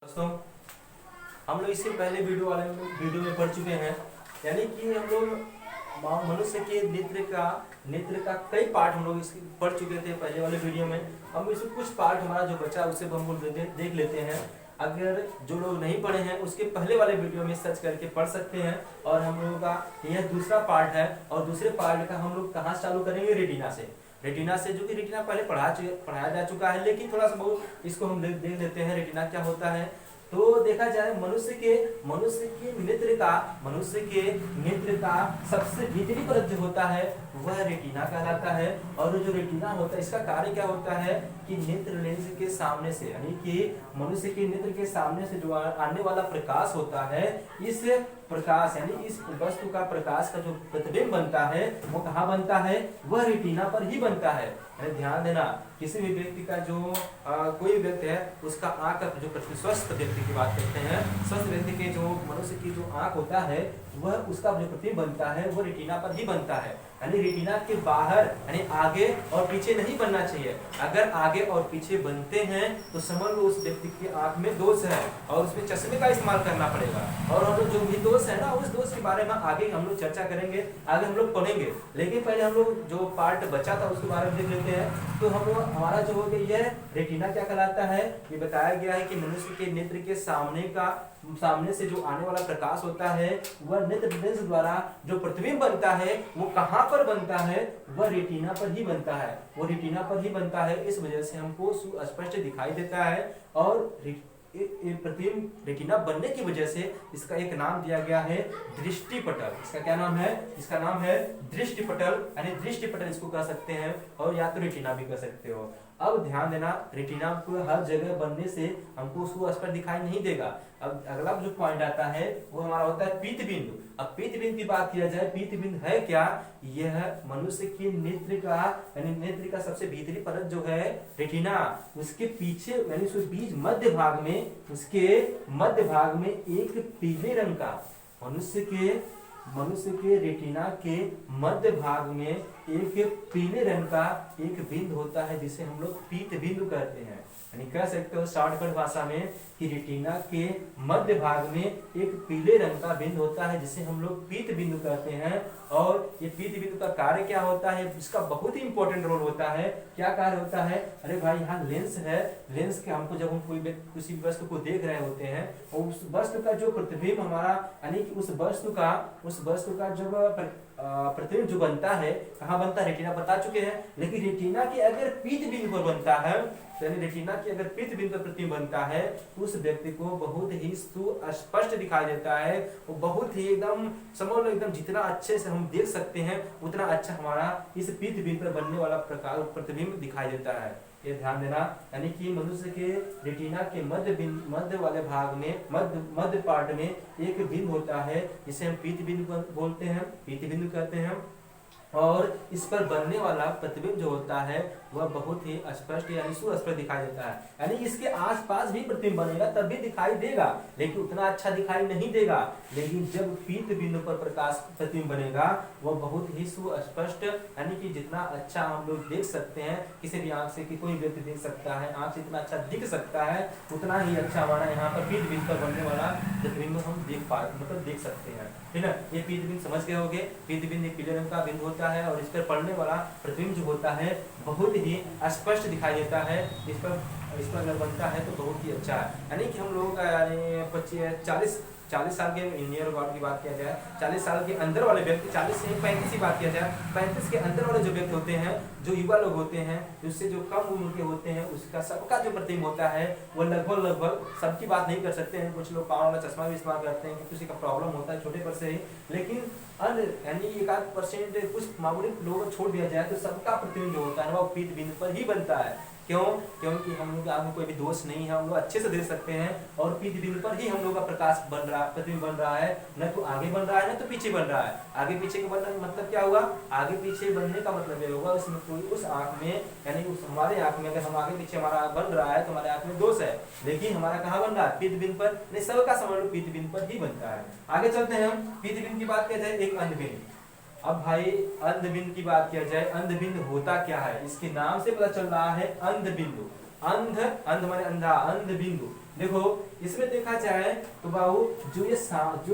दोस्तों, हम लोग इससे पहले वीडियो में पढ़ चुके हैं। यानी कि हम लोग मनुष्य के नेत्र का कई पार्ट हम लोग इसके पढ़ चुके थे पहले वाले वीडियो में। हम इसमें कुछ पार्ट हमारा जो बचा उसे हम लोग देख लेते हैं। अगर जो लोग नहीं पढ़े हैं उसके पहले वाले वीडियो में सर्च करके पढ़ सकते हैं। और हम लोगों का यह दूसरा पार्ट है और दूसरे पार्ट का हम लोग कहाँ चालू करेंगे? रेटिना से जो कि रेटिना पहले पढ़ाया जा चुका है, लेकिन थोड़ा सा बहुत इसको हम देख लेते हैं रेटिना क्या होता है। तो देखा जाए मनुष्य के नेत्र का सबसे भीतरी परत जो होता है वह रेटिना कहलाता है। और जो रेटिना होता है इसका कार्य क्या होता है कि नेत्र लेंस के सामने से, यानी कि मनुष्य के नेत्र के सामने से जो आने वाला प्रकाश होता है, इस प्रकाश यानी इस वस्तु का प्रकाश का जो प्रतिबिंब बनता है वो कहाँ बनता है? वह रेटिना पर ही बनता है। ध्यान देना, किसी भी व्यक्ति का जो कोई व्यक्ति है उसका आंख जो स्वस्थ व्यक्ति की बात करते हैं, स्वस्थ व्यक्ति के जो मनुष्य की जो आंख होता है वह उसका जो प्रतिबिंब बनता है वो रेटिना पर ही बनता है। यानी रेटिना के बाहर यानी आगे और पीछे नहीं बनना चाहिए। अगर आगे और पीछे बनते हैं तो समझ लो उस व्यक्ति की आंख में दोष है और उसमें चश्मे का इस्तेमाल करना पड़ेगा। और हम लोग जो भी दोष है ना, उस दोष के बारे में आगे हम लोग चर्चा करेंगे, आगे हम लोग पढ़ेंगे। लेकिन पहले हम लोग जो पार्ट बचा था उसके बारे में देख लेते हैं। तो हम लोग हमारा जो हो गया यह रेटिना क्या कहलाता है, ये बताया गया है कि मनुष्य के नेत्र के सामने से जो आने वाला प्रकाश होता है वह नेत्र लेंस द्वारा जो प्रतिबिंब बनता है वो कहाँ पर बनता है? वह रेटिना पर ही बनता है। वो रेटिना पर ही बनता है, इस वजह से हमको सुस्पष्ट दिखाई देता है। और प्रतिबिंब रेटिना बनने की वजह से इसका एक नाम दिया गया है दृष्टिपटल। इसका क्या नाम है? इसका नाम है दृष्टिपटल, यानी दृष्टिपटल इसको कह सकते हैं और या तो रेटिना भी कह सकते हो। अब ध्यान देना, रेटिना को हर जगह बनने से हमको सुस्पष्ट दिखाई नहीं देगा। अब अगला जो पॉइंट आता है वो हमारा होता है पीत बिंदु। अब पीत बिंदु की बात किया जाए, पीत बिंदु है क्या? यह मनुष्य के नेत्र का यानी नेत्र का सबसे भीतरी परत जो है रेटिना, उसके पीछे यानी उसके बीच मध्य भाग में एक पीले रंग का मनुष्य के रेटिना के मध्य भाग में एक पीले रंग का एक बिंदु होता है जिसे हम लोग पीत बिंदु कहते हैं। यानी कह सकते हो शॉर्टकट भाषा में कि रेटिना के मध्य भाग में एक पीले रंग का बिंदु होता है जिसे हम लोग पीत बिंदु कहते हैं। और ये पीत बिंदु का कार्य क्या होता है? इसका बहुत ही इंपॉर्टेंट रोल होता है। क्या कार्य होता है? अरे भाई, यहाँ लेंस है, लेंस के हमको जब हम किसी भी वस्तु को देख रहे होते हैं और उस वस्तु का जो प्रतिबिंब हमारा यानी कि उस वस्तु का जब प्रतिबिंब जो बनता है कहाँ बनता है? रेटिना बता चुके हैं। लेकिन रेटिना की अगर पीत बिंदु पर बनता है, यानी रेटिना की अगर पीत बिंदु पर प्रतिबिंब बनता है तो उस व्यक्ति को बहुत ही सुस्पष्ट दिखाई देता है। वो बहुत ही एकदम समझ लो एकदम जितना अच्छे से हम देख सकते हैं उतना अच्छा हमारा इस पीत बिंदु पर बनने वाला प्रकार प्रतिबिंब दिखाई देता है। ये ध्यान देना, यानी कि मनुष्य के रेटिना के मध्य वाले भाग में मध्य पार्ट में एक बिंदु होता है जिसे हम पीत बिंदु बोलते हैं, पीत बिंदु कहते हैं। और इस पर बनने वाला प्रतिबिंब जो होता है वह बहुत ही स्पष्ट यानी सुस्पष्ट दिखाई देता है। यानी इसके आसपास भी प्रतिबिंब बनेगा तब भी दिखाई देगा, लेकिन उतना अच्छा दिखाई नहीं देगा। लेकिन जब पीत बिंदु पर प्रकाश प्रतिबिंब बनेगा वह बहुत ही सुस्पष्ट यानी कि जितना अच्छा हम लोग देख सकते हैं किसी भी आंख से कि कोई व्यक्ति देख सकता है, आंख से इतना अच्छा दिख सकता है उतना ही अच्छा हमारा यहाँ पर पीत बिंदु पर बनने वाला प्रतिबिंब हम देख सकते हैं। ठीक है, ये पीत बिंदु समझ गए होंगे। पीत बिंदु पीले रंग का बिंदु होता है और इस पर पड़ने वाला प्रतिबिंब जो होता है बहुत ही स्पष्ट दिखाई देता है। इस पर अगर बनता है तो बहुत ही अच्छा है। यानी कि हम लोगों का यानी 40 साल के इंडियन रिकॉर्ड की बात किया जाए, 40 साल के अंदर वाले व्यक्ति, 40 से 35 की बात किया जाए, 35 के अंदर वाले जो व्यक्ति होते हैं, जो युवा लोग होते हैं, उससे जो कम उम्र के होते हैं, उसका सबका जो प्रतिबिंब होता है वो लगभग सबकी बात नहीं कर सकते हैं। कुछ लोग पावर वाला चश्मा भी इस्तेमाल करते हैं कि किसी का प्रॉब्लम होता है छोटे पर से ही। लेकिन यानी 1% कुछ मामूली लोगों को छोड़ दिया जाए तो सबका प्रतिबिंब जो होता है वो पीत बिंदु पर ही बनता है। क्यों? क्योंकि हम लोग आगे कोई भी दोष नहीं है, हम लोग अच्छे से देख सकते हैं और पीत बिंदु पर ही हम लोग का प्रकाश बन रहा है, प्रतिबिंब बन रहा है। न तो आगे बन रहा है न तो पीछे बन रहा है। आगे पीछे का बनने का मतलब क्या हुआ? आगे पीछे बनने का मतलब ये होगा उसमें कोई उस आंख में यानी उस हमारे आंख में अगर हम आगे पीछे हमारा बन रहा है तो हमारे आंख में दोष है, लेकिन हमारा कहाँ बन रहा है? पीत बिंदु पर। नहीं, सबका समझ लो पीत बिंदु पर ही बनता है। आगे चलते हैं हम। पीत बिंदु की बात किया जाए, एक अंधबिंदु। अब भाई अंधबिंदु की बात किया जाए, अंधबिंदु होता क्या है? इसके नाम से पता चल रहा है अंधबिंदु। अंध माने अंधा, अंध बिंदु। देखो इसमें देखा जाए तो बाबू जो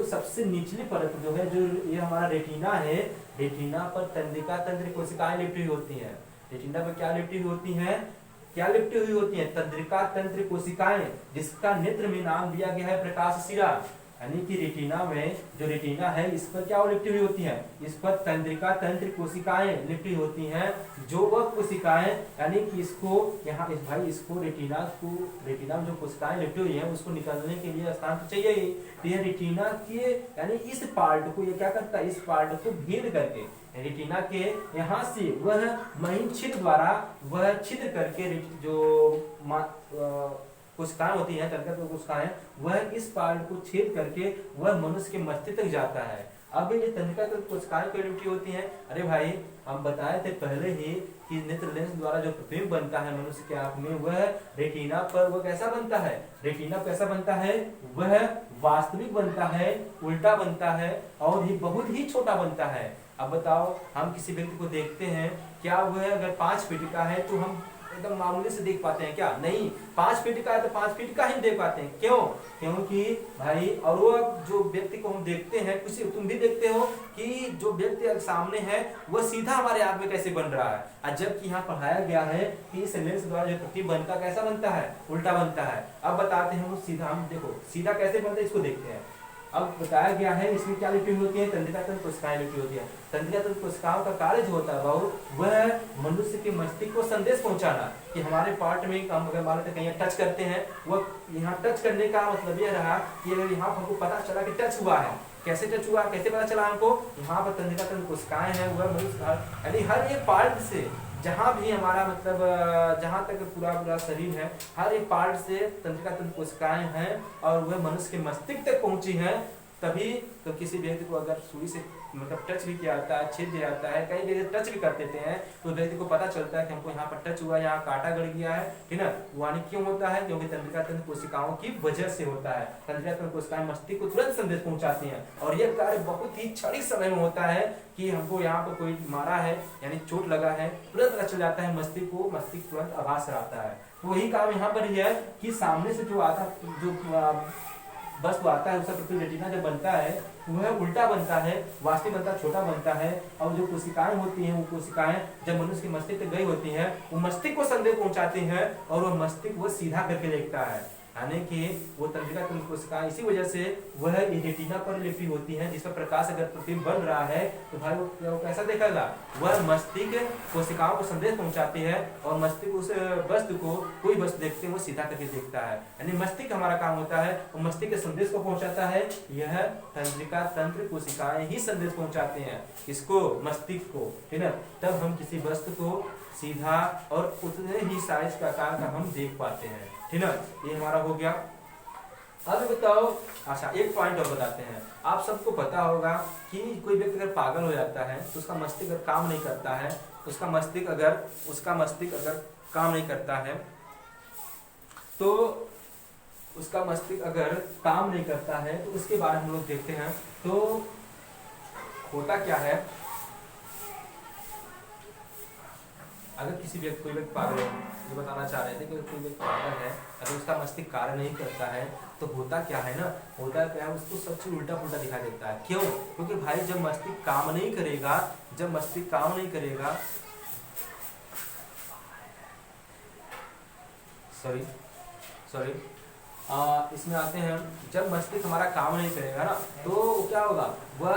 सबसे निचली परत जो है, जो ये हमारा रेटिना है, रेटिना पर तंत्रिका तंत्र कोशिकाएं लिपटी हुई होती हैं। रेटिना पर क्या लिपटी हुई होती हैं? क्या लिपटी हुई होती हैं? तंत्रिका तंत्र कोशिकाएं, जिसका नेत्र में नाम दिया गया है प्रकाश शिरा। यानी कि रेटिना में जो रेटिना है इस पर क्या लिपटी हुई होती है? इस पर तंत्रिका तंत्र कोशिकाएं लिपटी होती हैं। जो वह कोशिकाएं, यानी कि इसको यहाँ इस भाई इसको रेटिना में जो कोशिकाएं लिपटी हुई हैं उसको निकलने के लिए स्थान तो चाहिए ही। तो यह रेटिना के यानी इस पार्ट को ये क्या करता है? इस पार्ट को भेद करके रेटिना के यहाँ से वह महीन छिद्र द्वारा वह छिद्र करके जो कोशिकाएं होती हैं, तंत्रिका कोशिकाएं, वह इस पार्ट को छेद करके वह मनुष्य के मस्तिष्क तक जाता है। अब ये तंत्रिका कोशिकाएं क्यों लिपटी होती हैं? अरे भाई हम बताए थे पहले ही कि नेत्र लेंस द्वारा जो प्रतिबिंब बनता है मनुष्य के आंख में, वह रेटिना पर वह कैसा बनता है? रेटिना कैसा बनता है? वह वास्तविक बनता है, उल्टा बनता है और ही बहुत ही छोटा बनता है। अब बताओ हम किसी व्यक्ति को देखते हैं, क्या वह अगर 5 फीट का है तो हम एकदम मामूली से देख पाते हैं क्या? नहीं, 5 फीट का है तो 5 फीट का ही देख पाते हैं। क्यों? क्योंकि भाई और वो जो व्यक्ति को हम देखते हैं, कुछ तुम भी देखते हो कि जो व्यक्ति सामने है वह सीधा हमारे आंख में कैसे बन रहा है, जबकि यहाँ पढ़ाया गया है कि इस लेंस द्वारा जो प्रतिबिंब बनता कैसा बनता है? उल्टा बनता है। अब बताते हैं सीधा, हम देखो सीधा कैसे बनता है इसको देखते हैं। अब बताया गया है इसमें क्या लिपटी होती है? तंत्रिका तंत्र कोशिकाएं लिपटी होती है। तंत्रिका तंत्र कोशिकाओं का कार्य जो होता है बाबू, वह मनुष्य के मस्तिष्क को संदेश पहुंचाना कि हमारे पार्ट में हम अगर मान लेते कहीं टच करते हैं, वह यहाँ टच करने का मतलब यह रहा कि अगर यहाँ हमको पता चला कि टच हुआ है, कैसे टच हुआ, कैसे पता चला हमको? यहाँ पर तंत्रिका तंत्र कोशिकाएं हैं, वह मनुष्य यानी हर एक पार्ट से, जहां भी हमारा मतलब जहां तक पूरा शरीर है, हर एक पार्ट से तंत्रिका तंत्र कोशिकाएं हैं और वह मनुष्य के मस्तिष्क तक पहुंची हैं। तभी तो किसी व्यक्ति को अगर सुई से मतलब टच भी किया जाता है, छेद दिया जाता है, कई व्यक्ति टच भी कर देते हैं, तो व्यक्ति को पता चलता है कि हमको यहाँ पर टच हुआ, यहाँ कांटा गड़ गया है, ठीक ना? वानी क्यों होता है? क्योंकि तंत्रिका तंत्र कोशिकाओं की वजह से होता है। तंत्रिका तंत्र कोशिकाएं मस्तिष्क को तुरंत संदेश पहुंचाती हैं और यह कार्य बहुत ही क्षणिक समय में होता है कि हमको यहाँ पर कोई मारा है यानी चोट लगा है, तुरंत पता चल जाता है मस्तिष्क को, मस्तिष्क तुरंत आभास रहता है। तो वही काम यहाँ पर ही है कि सामने से जो आता जो वस्तु आता है उसका प्रतिबिंब रेटिना जब बनता है वह उल्टा बनता है, वास्तविक बनता है, छोटा बनता है। और जो कोशिकाएं होती हैं, वो कोशिकाएं जब मनुष्य के मस्तिष्क तक गई होती हैं, वो मस्तिष्क को संदेश पहुंचाती हैं और वह मस्तिष्क वो सीधा करके देखता है। यानी कि वो तंत्रिका तंत्र कोशिकाएं इसी वजह से वह रेटिना पर लिपटी होती हैं, जिस पर प्रकाश अगर प्रतिबिंब बन रहा है तो भाई वो कैसा देखेगा? वह मस्तिष्क कोशिकाओं को संदेश पहुंचाती है और मस्तिष्क उस वस्तु को, कोई वस्तु देखते हैं वो सीधा करके देखता है। यानी मस्तिष्क हमारा काम होता है, वो मस्तिष्क के संदेश को पहुंचाता है। यह तंत्रिका तंत्र कोशिकाएं ही संदेश पहुंचाते हैं, किसको? मस्तिष्क को, ठीक है? तब हम किसी वस्तु को सीधा और उतने ही साइज का आकार का हम देख पाते हैं, ठीक है? ये हमारा हो गया। अब बताओ, अच्छा एक पॉइंट और बताते हैं। आप सबको पता होगा कि कोई व्यक्ति अगर पागल हो जाता है तो उसका मस्तिष्क अगर काम नहीं करता है, उसका मस्तिष्क अगर काम नहीं करता है तो उसका मस्तिष्क अगर काम नहीं करता है तो उसके बारे में हम लोग देखते हैं। तो होता क्या है, अगर किसी व्यक्ति कोई व्यक्ति पागल है, जो बताना चाह रहे थे कि कोई व्यक्ति पागल है, अगर उसका मस्तिष्क कार्य नहीं करता है तो होता क्या है ना, होता क्या है, उसको सब चीज उल्टा पुल्टा दिखा देता है। क्यों? क्योंकि भाई जब मस्तिष्क काम नहीं करेगा, सॉरी इसमें आते हैं, जब मस्तिष्क हमारा काम नहीं करेगा ना तो क्या होगा, वह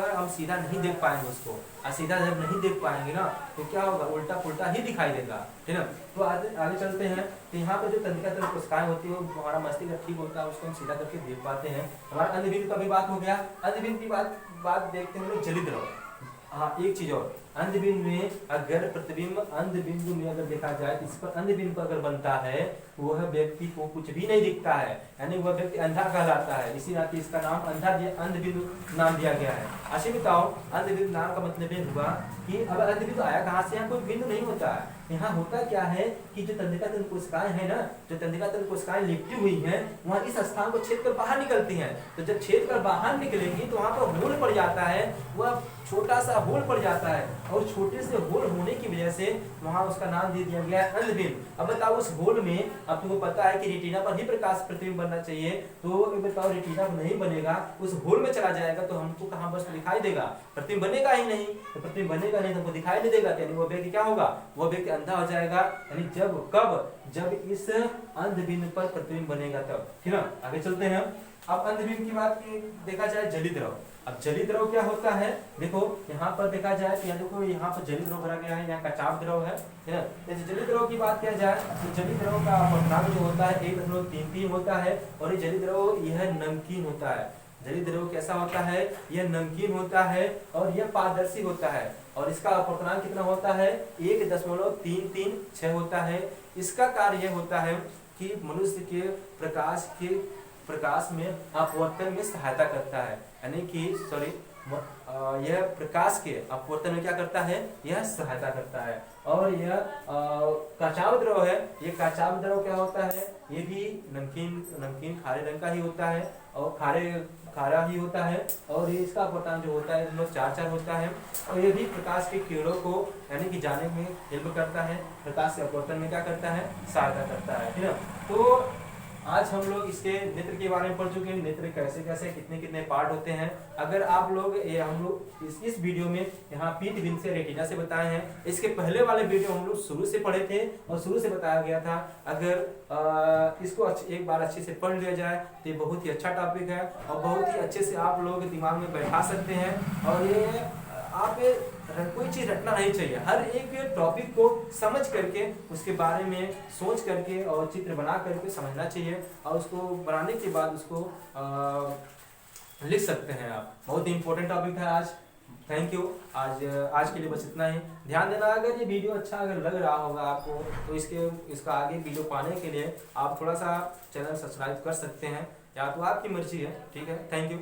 हम सीधा नहीं देख पाएंगे उसको, और सीधा जब नहीं देख पाएंगे ना तो क्या होगा, उल्टा पुल्टा ही दिखाई देगा, ठीक है? तो आगे चलते हैं। तो यहाँ पे जो तंत्रिका तंत्र कोशिकाएं होती है वो हमारा मस्तिष्क ठीक होता है, उसको हम सीधा करके देख पाते हैं। हमारा अंधबिंदु का भी बात हो गया। अंधबिंदु की बात देखते हैं हम लोग जलित रहो। हाँ, एक चीज और, अंधबिंदु में अगर प्रतिबिंब अंधबिंदु में अगर देखा जाए, इस पर अंधबिंदु पर अगर बनता है वह व्यक्ति को कुछ भी नहीं दिखता है, यानी वह व्यक्ति अंधा कहलाता है। इसी नाते इसका नाम अंधबिंदु नाम दिया गया है। अच्छा बताओ, अंधबिंदु नाम का मतलब ये हुआ कि अब अंधबिंदु आया कहाँ से? यहाँ कोई बिंदु नहीं होता है। यहाँ होता क्या है कि जो तंत्रिका तंत्र कोशिकाएं हैं ना, जो तंत्रिका तंत्र कोशिकाएं लिपटी हुई हैं, वहाँ इस स्थान को छेद कर बाहर निकलती हैं। तो जब छेद कर बाहर निकलेंगी तो वहाँ पर होल पड़ जाता है, वह छोटा सा होल पड़ जाता है, और छोटे से होल होने की वजह से वहां उसका नाम दे दिया गया है अंधबिंद। अब बताओ उस होल में, अब तुमको पता है कि रेटिना पर ही प्रकाश प्रतिबिंब बनना चाहिए, तो ये बताओ रेटिना नहीं बनेगा, उस होल में चला जाएगा तो हमको कहाँ बस दिखाई देगा, प्रतिबिंब बनेगा ही नहीं। तो प्रतिबिंब बनेगा नहीं तो हमको दिखाई नहीं देगा, यानी वो व्यक्ति क्या होगा, वो व्यक्ति अंधा हो जाएगा। यानी जब इस अंधबिंद पर प्रतिबिंब बनेगा तब, ठीक है। आगे चलते हैं। अब अंधबिंब की बात की देखा जाए जली द्रव। अब जली द्रव क्या होता है, देखो यहाँ पर देखा जाए तो देखो यहाँ पर जली द्रव भरा गया है, यहाँ कचाव द्रव है ना। जैसे जली द्रव की बात किया जाए तो जली द्रव का अपवर्तनांक जो होता है 1.33 होता है, और ये जली द्रव यह नमकीन होता है। जली द्रव कैसा होता है, यह नमकीन होता है और यह पारदर्शी होता है, और इसका अपवर्तनांक कितना होता है 1.336 होता है। इसका कार्य यह होता है कि मनुष्य के प्रकाश में अपवर्तन में सहायता करता है, यानी कि यह प्रकाश के अपवर्तन में क्या करता है, यह सहायता करता है। और यह कचाव द्रव है, ये कचाव द्रव क्या होता है, ये भी नमकीन खारे रंग का ही होता है, और खारा ही होता है, और ये इसका अपवर्तन जो होता है 4 होता है, और ये भी प्रकाश के किरणों को यानी कि जाने में हेल्प करता है, प्रकाश के अपवर्तन में क्या करता है, सहायता करता है, ठीक है। तो आज हम लोग इसके नेत्र के बारे में पढ़ चुके हैं, नेत्र कैसे कैसे कितने पार्ट होते हैं। अगर आप लोग हम लोग इस वीडियो में यहाँ पीत बिंद से रेटिना से बताए हैं, इसके पहले वाले वीडियो हम लोग शुरू से पढ़े थे और शुरू से बताया गया था। अगर इसको एक बार अच्छे से पढ़ लिया जाए तो ये बहुत ही अच्छा टॉपिक है, और बहुत ही अच्छे से आप लोग दिमाग में बैठा सकते हैं। और ये आप कोई चीज रटना नहीं चाहिए, हर एक टॉपिक को समझ करके उसके बारे में सोच करके और चित्र बना करके समझना चाहिए, और उसको बनाने के बाद उसको लिख सकते हैं आप। बहुत ही इंपॉर्टेंट टॉपिक है आज। Thank you. आज के लिए बस इतना ही। ध्यान देना, अगर ये वीडियो अच्छा अगर लग रहा होगा आपको तो इसका आगे वीडियो पाने के लिए आप थोड़ा सा चैनल सब्सक्राइब कर सकते हैं, या तो आपकी मर्जी है, ठीक है। Thank you.